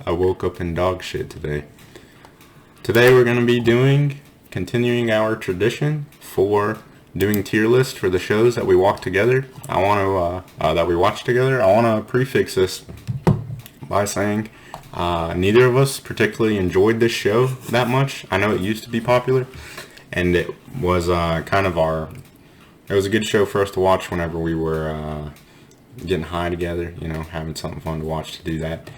I woke up in dog shit today. Today we're going to be continuing our tradition for doing tier list for the shows that we watch together. I want to prefix this by saying neither of us particularly enjoyed this show that much. I know it used to be popular, and it was it was a good show for us to watch whenever we were getting high together, having something fun to watch to do that.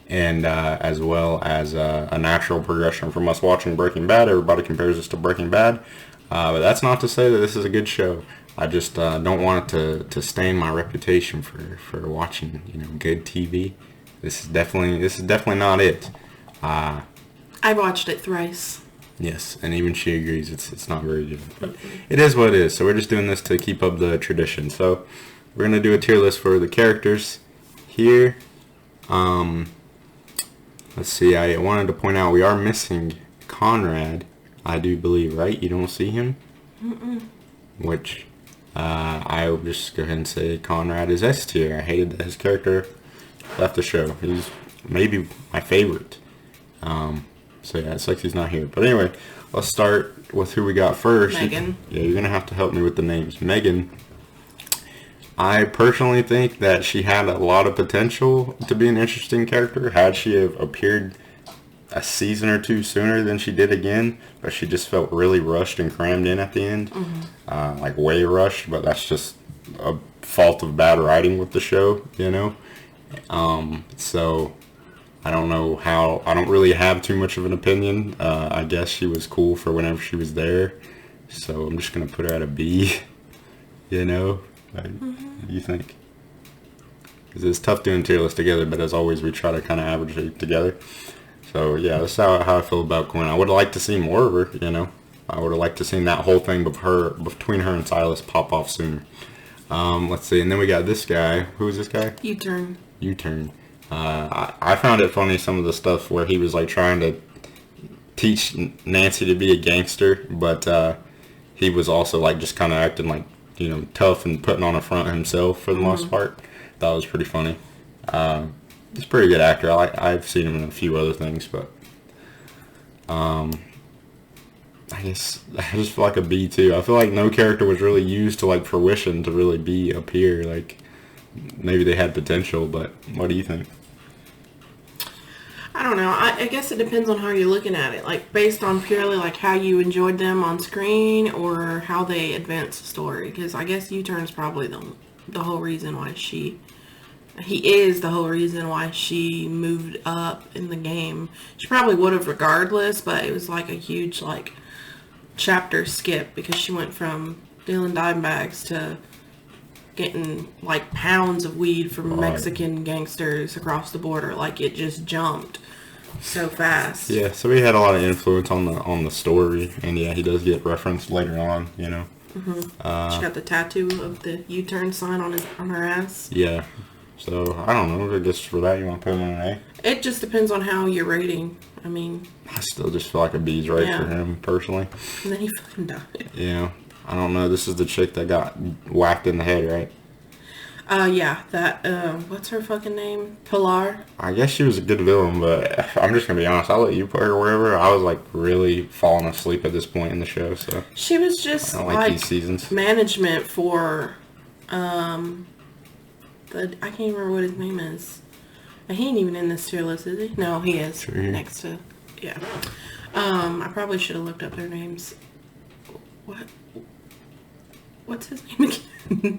And as well as a natural progression from us watching Breaking Bad. Everybody compares us to Breaking Bad. But that's not to say that this is a good show. I just don't want it to stain my reputation for watching, good TV. This is definitely not it. I watched it thrice. Yes, and even she agrees it's not very good. But it is what it is. So we're just doing this to keep up the tradition. So we're gonna do a tier list for the characters here. Let's see. I wanted to point out we are missing Conrad. I do believe, right? You don't see him? Mm-mm. Which, I will just go ahead and say Conrad is S tier. I hated that his character left the show. He's maybe my favorite. So yeah, it sucks he's not here. But anyway, let's start with who we got first. Megan. Yeah, you're going to have to help me with the names. Megan. I personally think that she had a lot of potential to be an interesting character had she have appeared a season or two sooner than she did again, but she just felt really rushed and crammed in at the end. Mm-hmm. Like way rushed, but that's just a fault of bad writing with the show, So I don't know how, I don't really have too much of an opinion. I guess she was cool for whenever she was there, so I'm just going to put her at a B, What do you think? Because it's tough doing tier lists together, but as always, we try to kind of average it together. So yeah, that's how I feel about Gwen. I would have liked to see more of her, I would have liked to see that whole thing between her and Silas pop off sooner. Let's see, and then we got this guy. Who is this guy? U-Turn. U-Turn. I found it funny, some of the stuff where he was like trying to teach Nancy to be a gangster, but he was also like just kind of acting like, tough and putting on a front himself for the most part. That was pretty funny. He's a pretty good actor. I've seen him in a few other things, but I guess I just feel like a B too. I feel like no character was really used to like fruition to really be up here. Like maybe they had potential, but what do you think? I don't know. I guess it depends on how you're looking at it. Like, based on purely, like, how you enjoyed them on screen or how they advance the story. Because I guess U-Turn is probably the whole reason why he is the whole reason why she moved up in the game. She probably would have regardless, but it was, like, a huge, like, chapter skip because she went from dealing dime bags to getting, like, pounds of weed from Mexican gangsters across the border. Like, it just jumped so fast. Yeah, so he had a lot of influence on the story, and yeah, he does get referenced later on, Mm-hmm. She got the tattoo of the U-Turn sign on her ass. Yeah, so I don't know. I guess for that you want to put him on an A? It just depends on how you're rating. I mean, I still just feel like a B's right for him personally. And then he fucking died. Yeah, I don't know. This is the chick that got whacked in the head, right? Yeah, that, what's her fucking name? Pilar? I guess she was a good villain, but I'm just gonna be honest, I'll let you put her wherever. I was, like, really falling asleep at this point in the show, so. She was just, I don't like these seasons. Management for, I can't remember what his name is. He ain't even in this tier list, is he? No, he is. Sure. Next to, yeah. I probably should have looked up their names. What's his name again?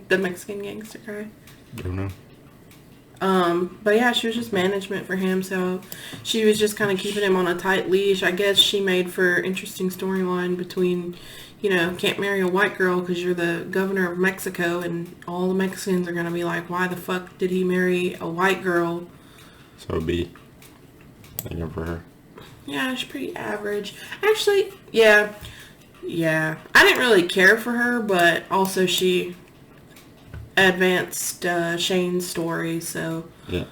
The Mexican gangster guy. Don't know. But yeah, she was just management for him, so she was just kind of keeping him on a tight leash. I guess she made for interesting storyline between, can't marry a white girl because you're the governor of Mexico, and all the Mexicans are going to be like, why the fuck did he marry a white girl? So B. Thinking for her. Yeah, she's pretty average. Actually, yeah. I didn't really care for her, but also she advanced Shane's story, so yeah.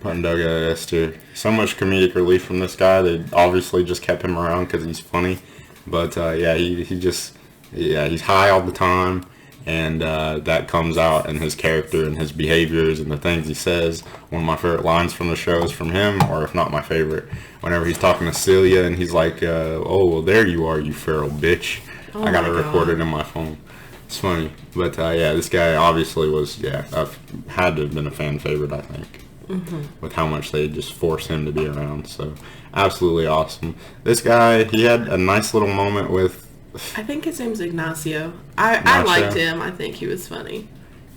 Putting Doug at S tier. So much comedic relief from this guy. They obviously just kept him around because he's funny, but yeah, he's high all the time, and that comes out in his character and his behaviors and the things he says. One of my favorite lines from the show is from him, or if not my favorite, whenever he's talking to Celia and he's like, oh, well, there you are, you feral bitch. I got it recorded in my phone. It's funny. But yeah, this guy obviously was, had to have been a fan favorite, I think. With how much they just force him to be around. So absolutely awesome. This guy, he had a nice little moment with, I think his name's Ignacio. I liked him. I think he was funny.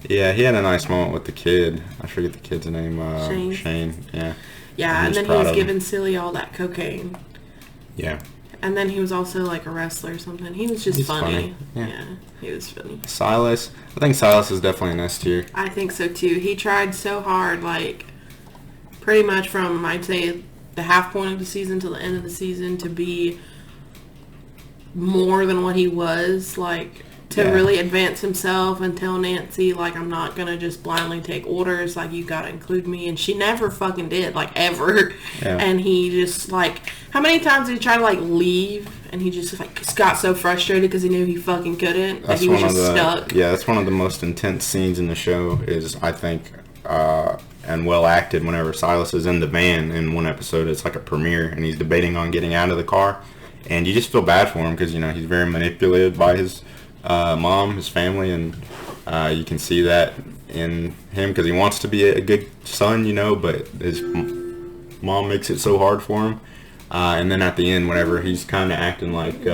Yeah, he had a nice moment with the kid. I forget the kid's name. Shane. Yeah. Yeah, and then he was giving Celia all that cocaine. Yeah. And then he was also like a wrestler or something. He was just funny. Yeah, he was funny. Silas. I think Silas is definitely an S tier. I think so too. He tried so hard, like, pretty much from, I'd say, the half point of the season to the end of the season to be more than what he was, like, to really advance himself and tell Nancy, like, I'm not gonna just blindly take orders, like, you gotta include me. And she never fucking did, like, ever. Yeah. And he just, like, how many times did he try to, like, leave? And he just, like, got so frustrated because he knew he fucking couldn't. That he was just stuck. Yeah, that's one of the most intense scenes in the show is, I think, and well acted whenever Silas is in the van in one episode. It's like a premiere, and he's debating on getting out of the car. And you just feel bad for him because, you know, he's very manipulated by his mom, his family, and you can see that in him because he wants to be a good son, you know, but his mom makes it so hard for him. And then at the end, whenever he's kind of acting like, you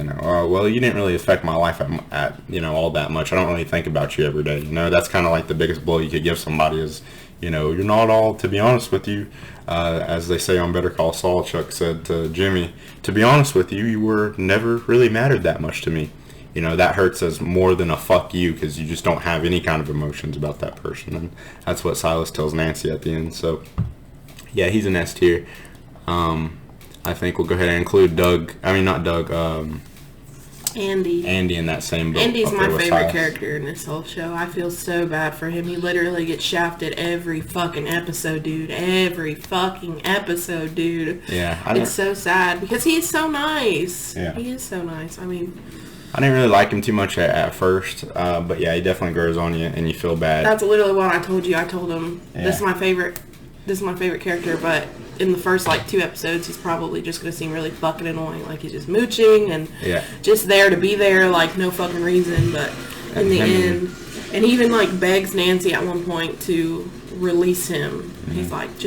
know, oh, well, you didn't really affect my life at, you know, all that much. I don't really think about you every day. You know, that's kind of like the biggest blow you could give somebody is, you know, you're not all, to be honest with you, as they say on Better Call Saul, Chuck said to Jimmy, to be honest with you, you were never really mattered that much to me. You know, that hurts as more than a fuck you because you just don't have any kind of emotions about that person. And that's what Silas tells Nancy at the end. So, yeah, he's an S tier. I think we'll go ahead and include Andy in that same boat. Andy's my favorite character in this whole show. I feel so bad for him. He literally gets shafted every fucking episode, dude. Every fucking episode, dude. Yeah. It's so sad because he's so nice. Yeah. He is so nice. I mean, I didn't really like him too much at first, but yeah, he definitely grows on you and you feel bad. That's literally what I told you. I told him, this is my favorite character, but in the first, like, 2 episodes, he's probably just going to seem really fucking annoying. Like, he's just mooching and just there to be there, like, no fucking reason. But in the end, and he even, like, begs Nancy at one point to release him. Mm-hmm. He's like,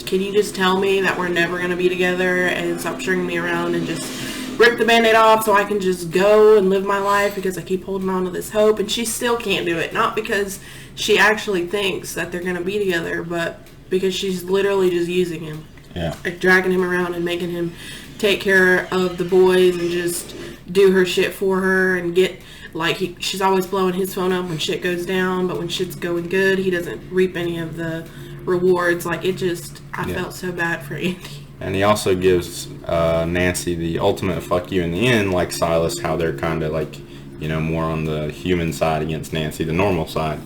can you just tell me that we're never going to be together and stop stringing me around and just rip the Band-Aid off so I can just go and live my life because I keep holding on to this hope. And she still can't do it. Not because she actually thinks that they're going to be together, but because she's literally just using him. Yeah. Like, dragging him around and making him take care of the boys and just do her shit for her and get, like, she's always blowing his phone up when shit goes down, but when shit's going good, he doesn't reap any of the rewards. Like, it just, I felt so bad for Andy. And he also gives Nancy the ultimate fuck you in the end, like Silas, how they're kind of, like, you know, more on the human side against Nancy, the normal side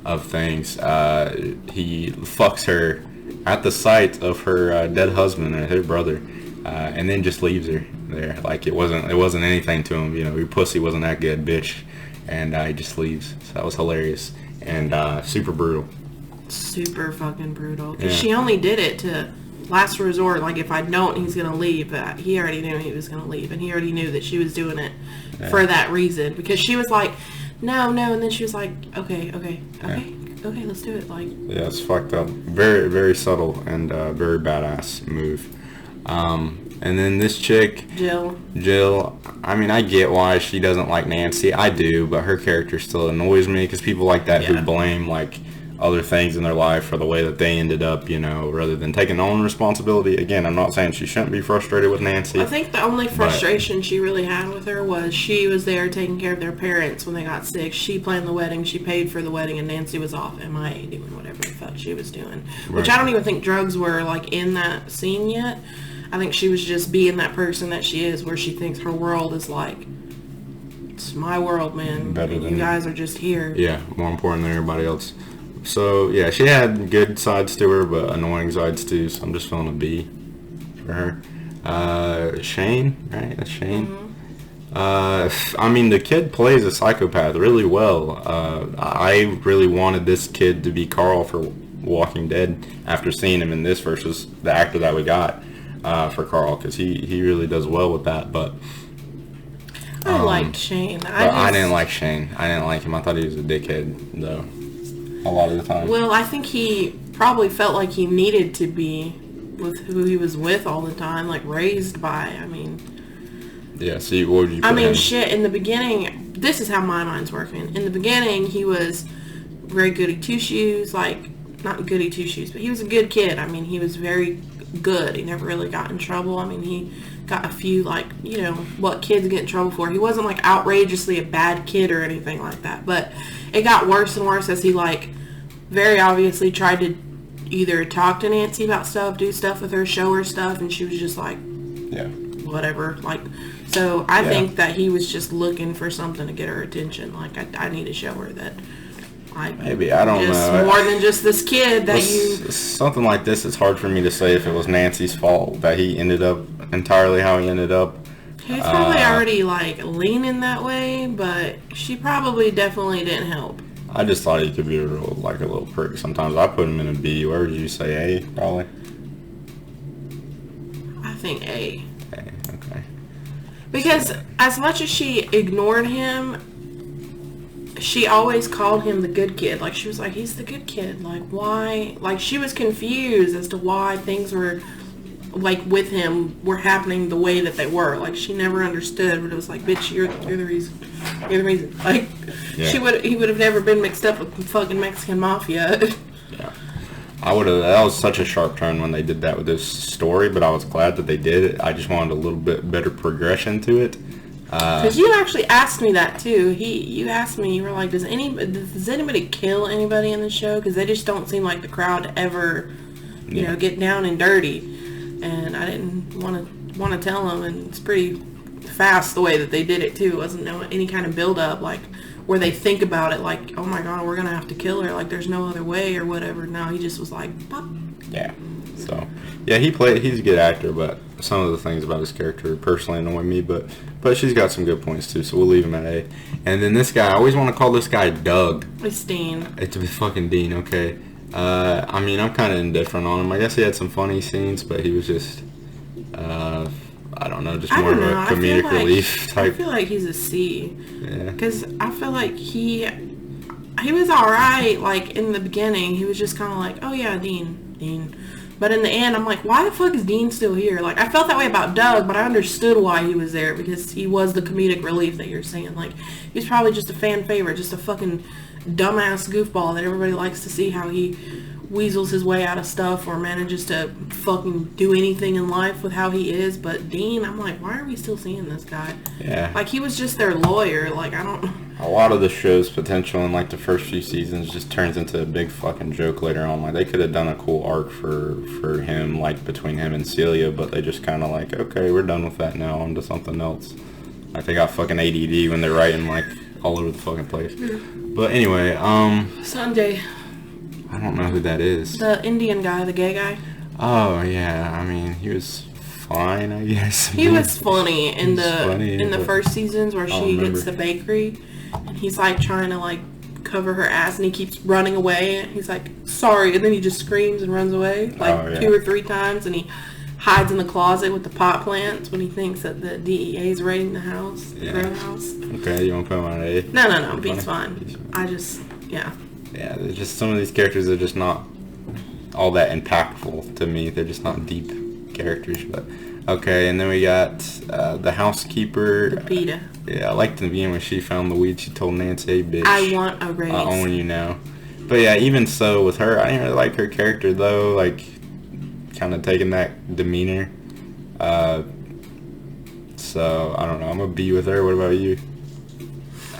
of things. He fucks her at the sight of her dead husband and her brother, and then just leaves her there. Like, it wasn't anything to him. You know, your pussy wasn't that good, bitch. And he just leaves. So that was hilarious and super brutal. Super fucking brutal. Because she only did it to last resort. Like, if I don't, he's gonna leave. But he already knew he was gonna leave, and he already knew that she was doing it for that reason. Because she was like, no, and then she was like, okay, let's do it. Like, yeah, it's fucked up. Very, very subtle and very badass move. And then this chick, Jill, I mean, I get why she doesn't like Nancy. I do, but her character still annoys me because people like that who blame, like, other things in their life for the way that they ended up, you know, rather than taking on responsibility. Again, I'm not saying she shouldn't be frustrated with Nancy. I think the only frustration she really had with her was she was there taking care of their parents when they got sick. She planned the wedding, she paid for the wedding, and Nancy was off MIA doing whatever the fuck she was doing. Which I don't even think drugs were, like, in that scene yet. I think she was just being that person that she is, where she thinks her world is like, it's my world, man. Better than you guys are just here. Yeah, more important than everybody else. So, yeah, she had good sides to her, but annoying sides too, so I'm just feeling a B for her. Shane, right? That's Shane. I mean, the kid plays a psychopath really well. I really wanted this kid to be Carl for Walking Dead after seeing him in this versus the actor that we got for Carl, because he really does well with that. But I liked Shane. I didn't like Shane. I didn't like him. I thought he was a dickhead, though, a lot of the time. Well, I think he probably felt like he needed to be with who he was with all the time, like raised by. I mean, yeah. See, what would you? Put him? Shit. In the beginning, this is how my mind's working. In the beginning, he was very goody two shoes, like not goody two shoes, but he was a good kid. I mean, he was very good. He never really got in trouble. I mean, he got a few, like, you know, what kids get in trouble for. He wasn't like outrageously a bad kid or anything like that, but it got worse and worse as he, like, very obviously tried to either talk to Nancy about stuff, do stuff with her, show her stuff, and she was just like, yeah, whatever. Like, so I think that he was just looking for something to get her attention. Like, I need to show her that I don't know, more than just this kid that something like this. It's hard for me to say if it was Nancy's fault that he ended up entirely how he ended up. He's probably already like leaning that way, but she probably definitely didn't help. I just thought he could be a little prick sometimes. I put him in a B. Where would you say? A, probably? I think A. A, okay. Because as much as she ignored him, she always called him the good kid. Like, she was like, he's the good kid. Like, why? Like, she was confused as to why things were, like, with him were happening the way that they were. Like, she never understood, but it was like, bitch, you're the reason. You're the reason. Like, yeah. He would have never been mixed up with the fucking Mexican mafia. Yeah. That was such a sharp turn when they did that with this story, but I was glad that they did it. I just wanted a little bit better progression to it. Because you actually asked me that too. You asked me, you were like, does anybody kill anybody in the show? Because they just don't seem like the crowd to ever, you know, get down and dirty. And I didn't want to tell them, and it's pretty fast the way that they did it too. It wasn't any kind of build up, like where they think about it, like, oh my god, we're gonna have to kill her, like there's no other way or whatever. No, he just was like, pop. Yeah. So, yeah, he's a good actor, but some of the things about his character personally annoy me, but she's got some good points too, so we'll leave him at A. And then this guy, I always want to call this guy Doug. It's Dean. It's fucking Dean, okay. I mean, I'm kind of indifferent on him. I guess he had some funny scenes, but he was just, I don't know, just more of a comedic relief type. I feel like he's a C. Yeah. Because I feel like he was alright, like, in the beginning. He was just kind of like, oh yeah, Dean. But in the end, I'm like, why the fuck is Dean still here? Like, I felt that way about Doug, but I understood why he was there, because he was the comedic relief that you're saying. Like, he's probably just a fan favorite, just a fucking dumbass goofball that everybody likes to see how he weasels his way out of stuff or manages to fucking do anything in life with how he is. But Dean, I'm like, why are we still seeing this guy? Yeah. Like, he was just their lawyer. Like, I don't... A lot of the show's potential in, like, the first few seasons just turns into a big fucking joke later on. Like, they could have done a cool arc for him, like, between him and Celia, but they just kind of like, okay, we're done with that now, on to something else. Like, they got fucking ADD when they're writing, like, all over the fucking place. But anyway, Sanjay. I don't know who that is. The Indian guy, the gay guy. Oh, yeah, I mean, he was fine, I guess. He was funny in the first seasons where she gets the bakery. And he's like trying to like cover her ass, and he keeps running away. He's like, sorry, and then he just screams and runs away like 2 or 3 times, and he hides in the closet with the pot plants when he thinks that the DEA is raiding the house, the grow house. Okay, you want to put him on A? No, B's fine. I just, yeah. Yeah, there's just some of these characters are just not all that impactful to me. They're just not deep characters, but okay. And then we got the housekeeper. Lupita. Yeah, I liked the beginning when she found the weed. She told Nancy, hey, bitch, I want a raise. I own you now. But yeah, even so with her, I didn't really like her character though, like kind of taking that demeanor. So I don't know, I'm a B with her. What about you?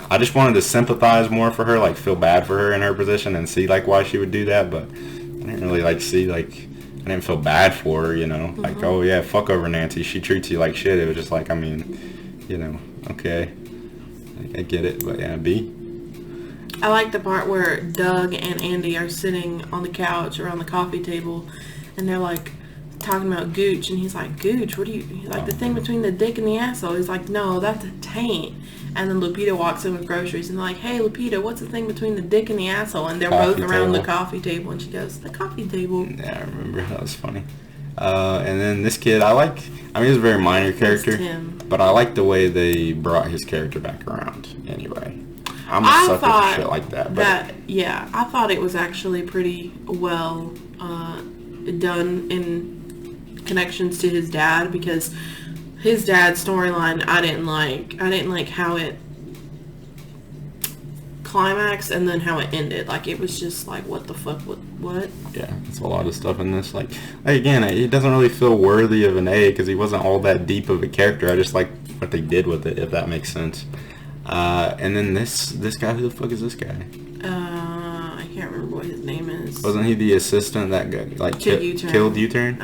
I just wanted to sympathize more for her, like feel bad for her in her position and see like why she would do that, but I didn't really like see like, I didn't feel bad for her, you know, like, oh yeah, fuck over Nancy, she treats you like shit. It was just like, I mean, you know, okay, I get it, but yeah, B. I like the part where Doug and Andy are sitting on the couch around the coffee table, and they're like talking about Gooch, and he's like, Gooch, what do you, he's like, the thing between the dick and the asshole. He's like, no, that's a taint. And then Lupita walks in with groceries and they're like, hey, Lupita, what's the thing between the dick and the asshole? And they're both around the coffee table, and she goes, the coffee table. Yeah, I remember. That was funny. And then this kid, I mean, he's a very minor character, but I like the way they brought his character back around anyway. I'm a sucker for shit like that. But yeah, I thought it was actually pretty well done in connections to his dad, because his dad's storyline I didn't like how it climaxed and then how it ended. Like, it was just like, what the fuck, what? Yeah, there's a lot of stuff in this. Like again, it doesn't really feel worthy of an A because he wasn't all that deep of a character. I just like what they did with it, if that makes sense. And then this guy, who the fuck is this guy? I can't remember what his name is. Wasn't he the assistant that got, like, killed U-Turn?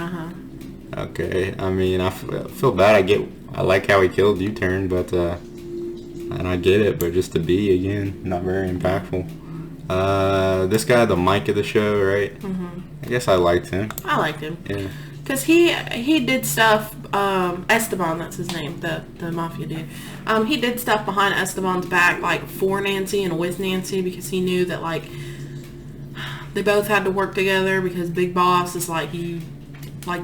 Okay, I mean, I feel bad. I like how he killed U-Turn, but and I get it, but just to be, again, not very impactful. This guy, the Mike of the show, right? I guess I liked him. I liked him. Yeah. Because he did stuff, Esteban, that's his name, the mafia dude. He did stuff behind Esteban's back, like, for Nancy and with Nancy, because he knew that, like, they both had to work together, because Big Boss is like,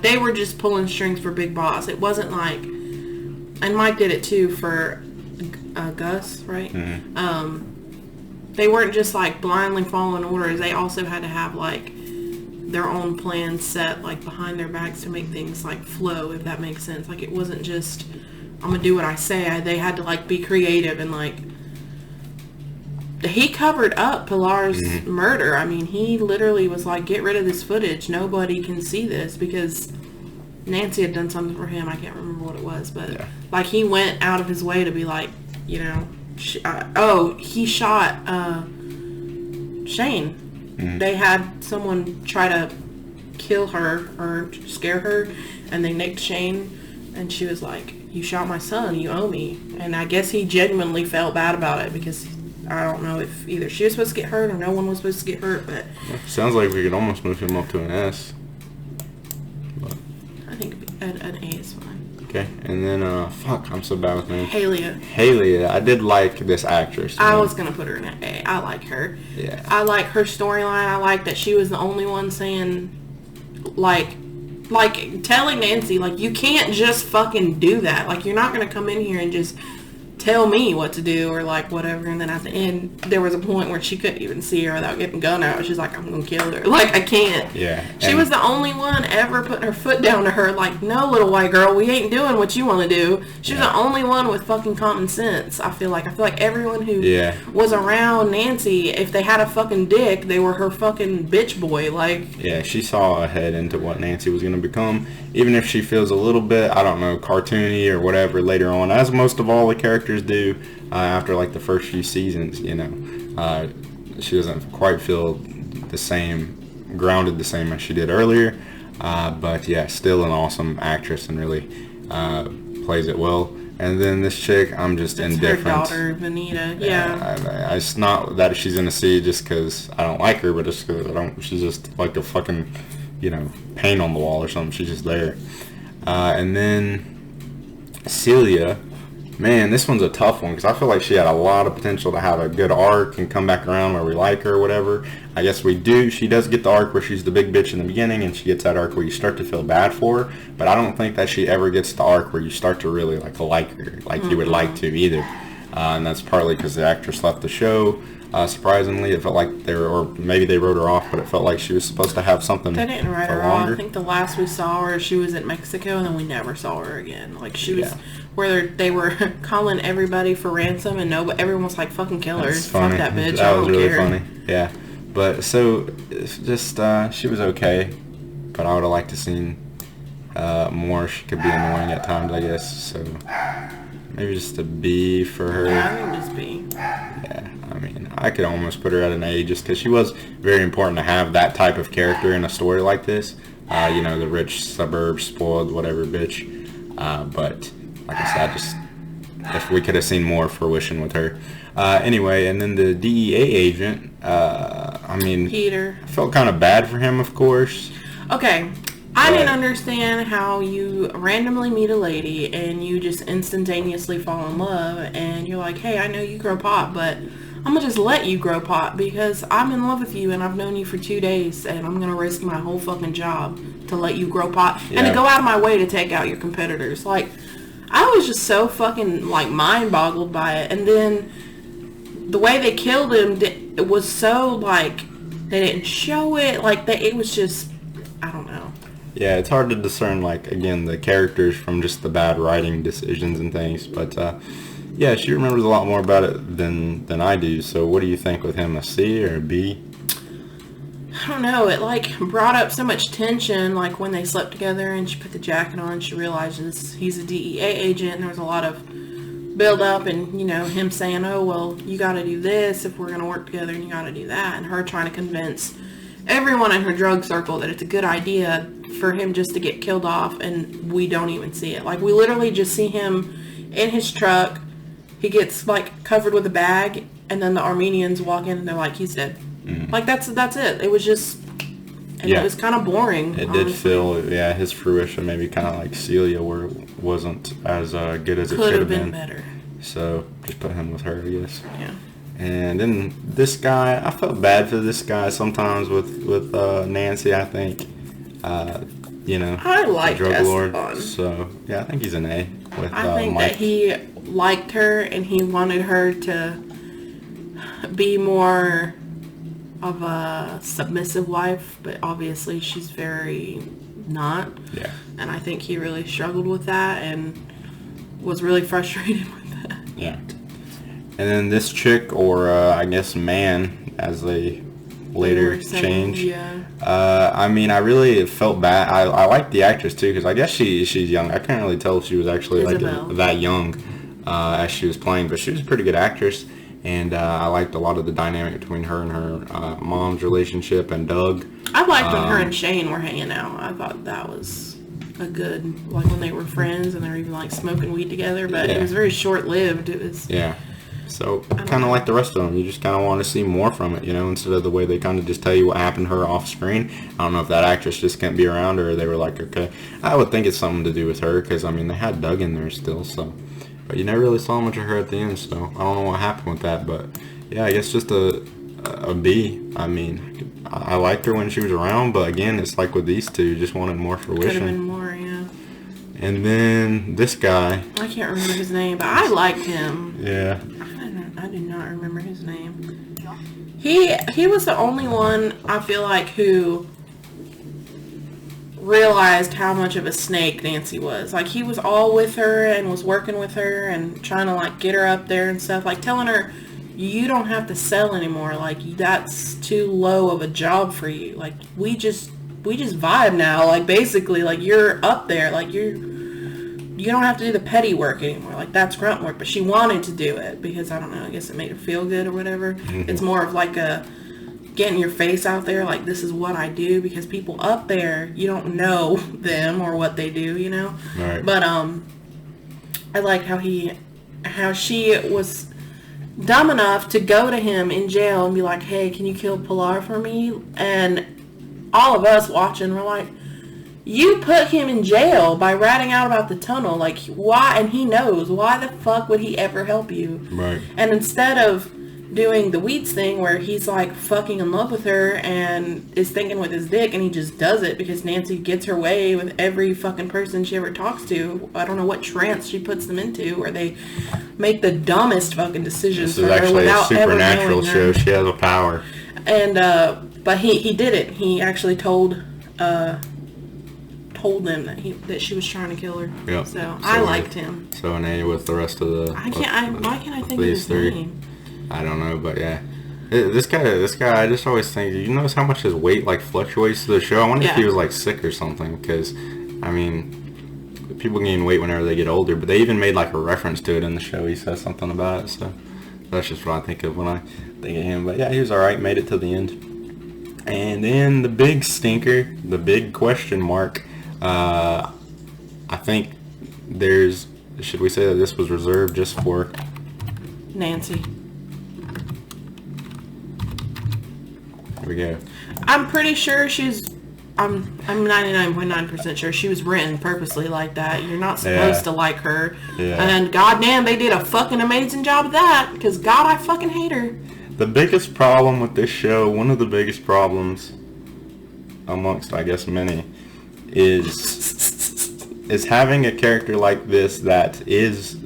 they were just pulling strings for Big Boss. It wasn't like, and Mike did it too for Gus, right? They weren't just like blindly following orders. They also had to have like their own plans set like behind their backs to make things like flow, if that makes sense. Like, it wasn't just, I'm gonna do what I say. They had to like be creative, and like, he covered up Pilar's murder. I mean, he literally was like, get rid of this footage. Nobody can see this, because Nancy had done something for him. I can't remember what it was, but like, he went out of his way to be like, you know, he shot Shane. They had someone try to kill her or scare her, and they nicked Shane, and she was like, you shot my son, you owe me. And I guess he genuinely felt bad about it, because I don't know if either she was supposed to get hurt or no one was supposed to get hurt, but sounds like we could almost move him up to an S. But I think an A is fine. Okay, and then fuck, I'm so bad with names. Halia. I did like this actress. I was gonna put her in an A. I like her. Yeah. I like her storyline. I like that she was the only one saying, like telling Nancy, like, you can't just fucking do that. Like, you're not gonna come in here and just tell me what to do, or like whatever. And then at the end, there was a point where she couldn't even see her without getting a gun out. She's like, I'm gonna kill her. Like, I can't. Yeah. She was the only one ever putting her foot down to her, like, no, little white girl, we ain't doing what you want to do. She was the only one with fucking common sense. I feel like everyone who was around Nancy, if they had a fucking dick, they were her fucking bitch boy. Like, yeah, she saw ahead into what Nancy was gonna become, even if she feels a little bit, I don't know, cartoony or whatever later on, as most of all the characters do after like the first few seasons. You know, she doesn't quite feel the same, grounded the same as she did earlier, but yeah, still an awesome actress and really plays it well. And then this chick, I'm just indifferent. Her daughter, Vanita. It's not that she's in a C just because I don't like her, but just because she's just like a fucking, you know, paint on the wall or something. She's just there. And then Celia, man, this one's a tough one because I feel like she had a lot of potential to have a good arc and come back around where we like her or whatever. I guess we do. She does get the arc where she's the big bitch in the beginning, and she gets that arc where you start to feel bad for her, but I don't think that she ever gets the arc where you start to really like her, like you would like to either. And that's partly because the actress left the show. Surprisingly, it felt like they were, or maybe they wrote her off, but it felt like she was supposed to have something. They didn't write her off. I think the last we saw her, she was in Mexico, and then we never saw her again. Like, she was where they were calling everybody for ransom, and everyone was like, "Fucking kill her, fuck that bitch." That was really funny. Yeah, but so just she was okay, but I would have liked to seen more. She could be annoying at times, I guess. So maybe just a B for her. Yeah, I think just B. Yeah. I mean, I could almost put her at an A just because she was very important to have that type of character in a story like this. You know, the rich, suburb, spoiled, whatever bitch. But, like I said, just if we could have seen more fruition with her. Anyway, and then the DEA agent, I mean, Peter. I felt kind of bad for him, of course. Okay, I But- didn't understand how you randomly meet a lady and you just instantaneously fall in love and you're like, hey, I know you grow pot, but I'm gonna just let you grow pot because I'm in love with you and I've known you for 2 days and I'm gonna risk my whole fucking job to let you grow pot and to Yeah. go out of my way to take out your competitors. Like, I was just so fucking like mind boggled by it. And then the way they killed him, it was so like they didn't show it. Like it was just, I don't know. Yeah, it's hard to discern, like, again, the characters from just the bad writing decisions and things. But, yeah, she remembers a lot more about it than I do. So what do you think with him, a C or a B? I don't know. It like brought up so much tension. Like when they slept together and she put the jacket on, she realizes he's a DEA agent. And there was a lot of build up and, you know, him saying, oh, well, you got to do this if we're going to work together and you got to do that. And her trying to convince everyone in her drug circle that it's a good idea for him just to get killed off, and we don't even see it. Like, we literally just see him in his truck. He gets, like, covered with a bag, and then the Armenians walk in, and they're like, he's dead. Like, that's it. It was just... And Yeah. it was kind of boring. It honestly. did feel, yeah, his fruition maybe kind of like Celia, where it wasn't as good as it Could should have have been been. better. So just put him with her, I guess. Yeah. And then this guy, I felt bad for this guy sometimes with Nancy. I think, you know, I the liked drug lord. Esteban. So yeah, I think he's an A with I think Mike. that he liked her and he wanted her to be more of a submissive wife, but obviously she's very not. Yeah. And I think he really struggled with that and was really frustrated with that. Yeah. And then this chick, or I guess man, as they later They were saying, change. yeah. I mean, I really felt bad. I like the actress too, because I guess she's young. I can't really tell if she was actually Isabel. like that young as she was playing, but she was a pretty good actress. And I liked a lot of the dynamic between her and her mom's relationship and Doug. I liked when her and Shane were hanging out. I thought that was a good, like when they were friends and they were even like smoking weed together, but Yeah. it was very short-lived. It was... Yeah. So kind of like the rest of them, you just kind of want to see more from it, you know, instead of the way they kind of just tell you what happened to her off screen. I don't know if that actress just can't be around or they were like, okay. I would think it's something to do with her because, I mean, they had Doug in there still, so. But you never really saw much of her at the end, so I don't know what happened with that. But, yeah, I guess just a B. I mean, I liked her when she was around, but again, it's like with these two, you just wanted more Could have been fruition. more, yeah. And then this guy, I can't remember his name, but I liked him. yeah. I do not remember his name. He was the only one, I feel like, who realized how much of a snake Nancy was. Like, he was all with her and was working with her and trying to, like, get her up there and stuff. Like, telling her, you don't have to sell anymore. Like, that's too low of a job for you. Like, we just vibe now. Like, basically, like, you're up there. Like, you don't have to do the petty work anymore. Like, that's grunt work. But she wanted to do it because, I don't know, I guess it made her feel good or whatever. It's more of like a getting your face out there, like, this is what I do, because people up there, you don't know them or what they do, you know? Right. But, I like how she was dumb enough to go to him in jail and be like, hey, can you kill Pilar for me? And all of us watching were like, you put him in jail by ratting out about the tunnel. Like, why? And he knows. Why the fuck would he ever help you? Right. And instead of doing the Weeds thing where he's like fucking in love with her and is thinking with his dick, and he just does it because Nancy gets her way with every fucking person she ever talks to. I don't know what trance she puts them into where they make the dumbest fucking decisions This for is her actually a without ever supernatural knowing show. her. She has a power. And but he did it. He actually told them that she was trying to kill her. Yep. So I liked him. So an A with the rest of the. Why can't I think of these his three. name? I don't know, but yeah. This guy, I just always think, you notice how much his weight like fluctuates through the show? I wonder if Yeah. he was like sick or something, because, I mean, people gain weight whenever they get older, but they even made like a reference to it in the show. He says something about it, so that's just what I think of when I think of him. But yeah, he was alright, made it to the end. And then the big stinker, the big question mark, I think should we say that this was reserved just for Nancy. Here we go. I'm pretty sure she's I'm 99.9% sure she was written purposely like that. You're not supposed to like her. Yeah. And goddamn, they did a fucking amazing job of that. Because God, I fucking hate her. The biggest problem with this show, one of the biggest problems, amongst I guess many, is having a character like this that is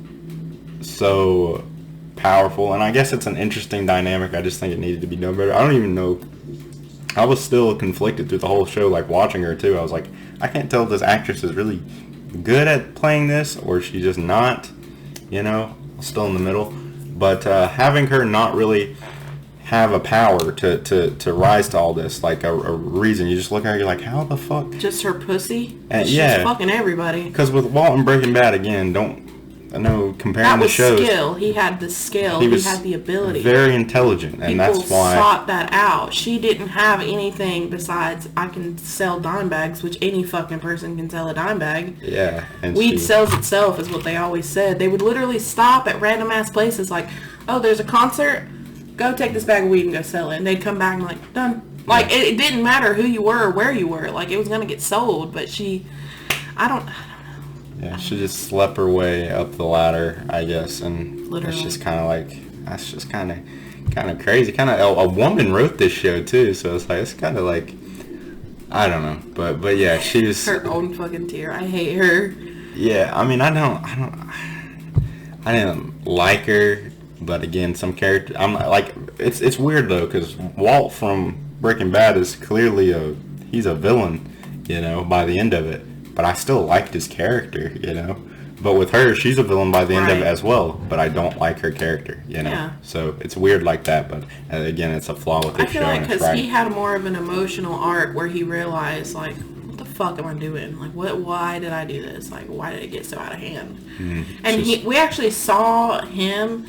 so powerful. And I guess it's an interesting dynamic. I just think it needed to be done better. I don't even know. I was still conflicted through the whole show, like watching her too. I was like, I can't tell if this actress is really good at playing this or she's just not, still in the middle. But having her not really have a power to rise to all this, like a reason. You just look at her, you're like, how the fuck? Just her pussy? And, She's yeah. fucking everybody. Because with Walt and Breaking Bad, again, I know comparing that the was shows. skill. He had the skill. He had the ability. Very intelligent, and People that's why sought that out. She didn't have anything besides, I can sell dime bags, which any fucking person can sell a dime bag. Yeah. And Weed sells itself, is what they always said. They would literally stop at random ass places like, oh, there's a concert. Go take this bag of weed and go sell it. And they'd come back and like, done. Like, it didn't matter who you were or where you were. Like, it was going to get sold. But I don't know. Yeah, she just slept her way up the ladder, I guess. And Literally. it's just kind of like, that's just kind of crazy. Kind of, a woman wrote this show, too. So it's like, it's kind of like, I don't know. But yeah, she was... Her own fucking tear. I hate her. Yeah, I mean, I didn't like her. But again, some character, I'm not, like, it's weird though, because Walt from Breaking Bad is clearly he's a villain, by the end of it. But I still liked his character, But with her, she's a villain by the end of it as well. But I don't like her character, Yeah. So it's weird like that. But again, it's a flaw with this show. I feel like because he had more of an emotional arc where he realized, like, what the fuck am I doing? Like, why did I do this? Like, why did it get so out of hand? And we actually saw him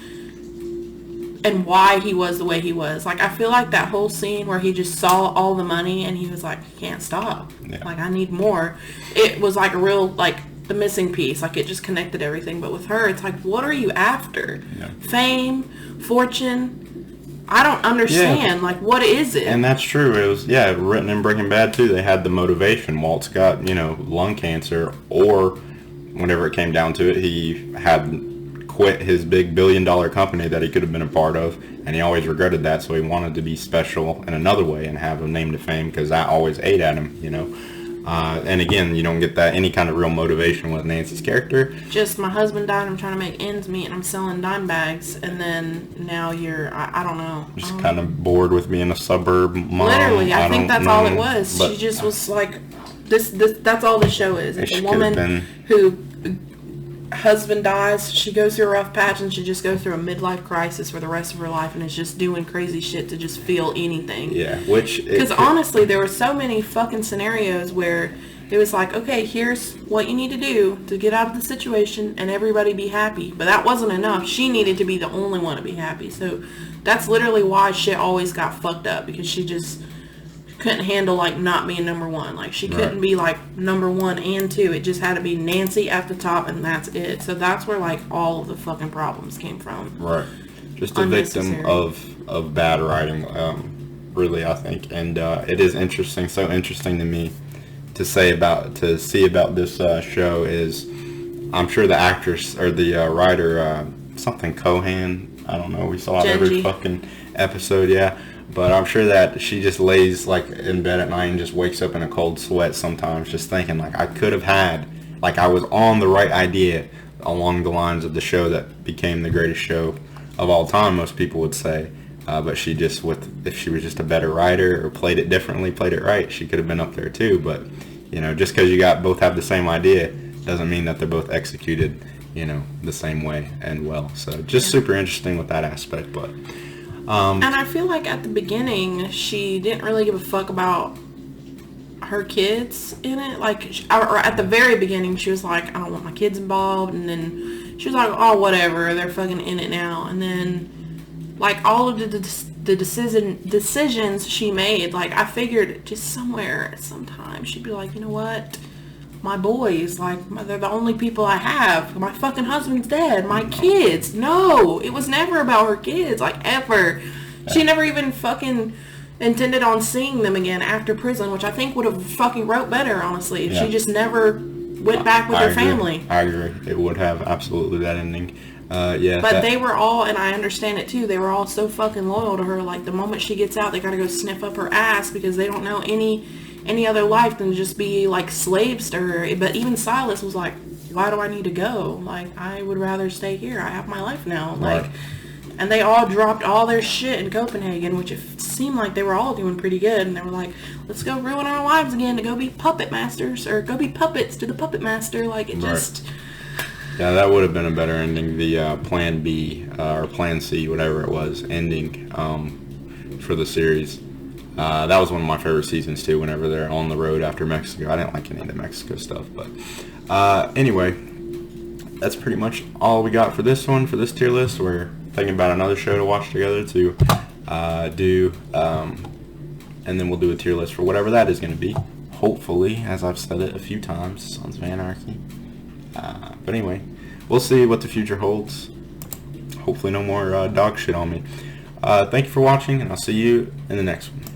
and why he was the way he was. Like, I feel like that whole scene where he just saw all the money and he was like, he can't stop. Yeah. Like, I need more. It was like a real, like, the missing piece. Like, it just connected everything. But with her, it's like, what are you after? Yeah. Fame? Fortune? I don't understand. Yeah. Like, what is it? And that's true. It was, written in Breaking Bad, too. They had the motivation. Walt's got, lung cancer, or whenever it came down to it, he had quit his big $1 billion company that he could have been a part of, and he always regretted that, so he wanted to be special in another way and have a name to fame, because that always ate at him, and again, you don't get that any kind of real motivation with Nancy's character. Just, my husband died, I'm trying to make ends meet, and I'm selling dime bags, and then now I don't know. Just kind of bored with being a suburb mom. Literally, I think that's all it was. But she just was like, this that's all the show is. It's a woman who husband dies, she goes through a rough patch, and she just goes through a midlife crisis for the rest of her life, and is just doing crazy shit to just feel anything. Yeah, because honestly, there were so many fucking scenarios where it was like, okay, here's what you need to do to get out of the situation and everybody be happy. But that wasn't enough. She needed to be the only one to be happy. So that's literally why shit always got fucked up, because she just couldn't handle, like, not being number one. Like, she couldn't be, like, number 1 and 2. It just had to be Nancy at the top, and that's it. So that's where, like, all of the fucking problems came from. Right. Just a victim of bad writing, really, I think. And it is interesting, so interesting to me to see about this show is, I'm sure the actress or the writer, something Cohan, I don't know, we saw it every fucking episode, yeah. But I'm sure that she just lays, like, in bed at night and just wakes up in a cold sweat sometimes, just thinking, like, I could have had, like, I was on the right idea along the lines of the show that became the greatest show of all time, most people would say. But she just, if she was just a better writer or played it differently, played it right, she could have been up there too. But, just because both have the same idea doesn't mean that they're both executed, the same way and well. So just super interesting with that aspect, but... and I feel like at the beginning, she didn't really give a fuck about her kids in it. Like, or at the very beginning, she was like, I don't want my kids involved. And then she was like, oh, whatever, they're fucking in it now. And then, like, all of the decisions she made, like, I figured just somewhere, sometime, she'd be like, you know what? My boys, like, they're the only people I have. My fucking husband's dead. My kids. No, it was never about her kids, like, ever. She never even fucking intended on seeing them again after prison, which I think would have fucking wrote better, honestly, if Yeah. she just never went back with her agree. family. I agree. It would have absolutely that ending. Yeah. But they were all, and I understand it too, they were all so fucking loyal to her. Like, the moment she gets out, they gotta go sniff up her ass because they don't know any other life than to just be, like, slaves to her. But even Silas was like, why do I need to go? Like, I would rather stay here. I have my life now. Like, Right. and they all dropped all their shit in Copenhagen, which it seemed like they were all doing pretty good. And they were like, let's go ruin our lives again to go be puppet masters, or go be puppets to the puppet master. Like, it just... Yeah, that would have been a better ending. The Plan B or Plan C, whatever it was, ending for the series. That was one of my favorite seasons too. Whenever they're on the road after Mexico, I didn't like any of the Mexico stuff, but anyway, that's pretty much all we got for this one, for this tier list. We're thinking about another show to watch together to do, and then we'll do a tier list for whatever that is going to be. Hopefully, as I've said it a few times, Sons of Anarchy. But anyway, we'll see what the future holds. Hopefully no more dog shit on me. Thank you for watching, and I'll see you in the next one.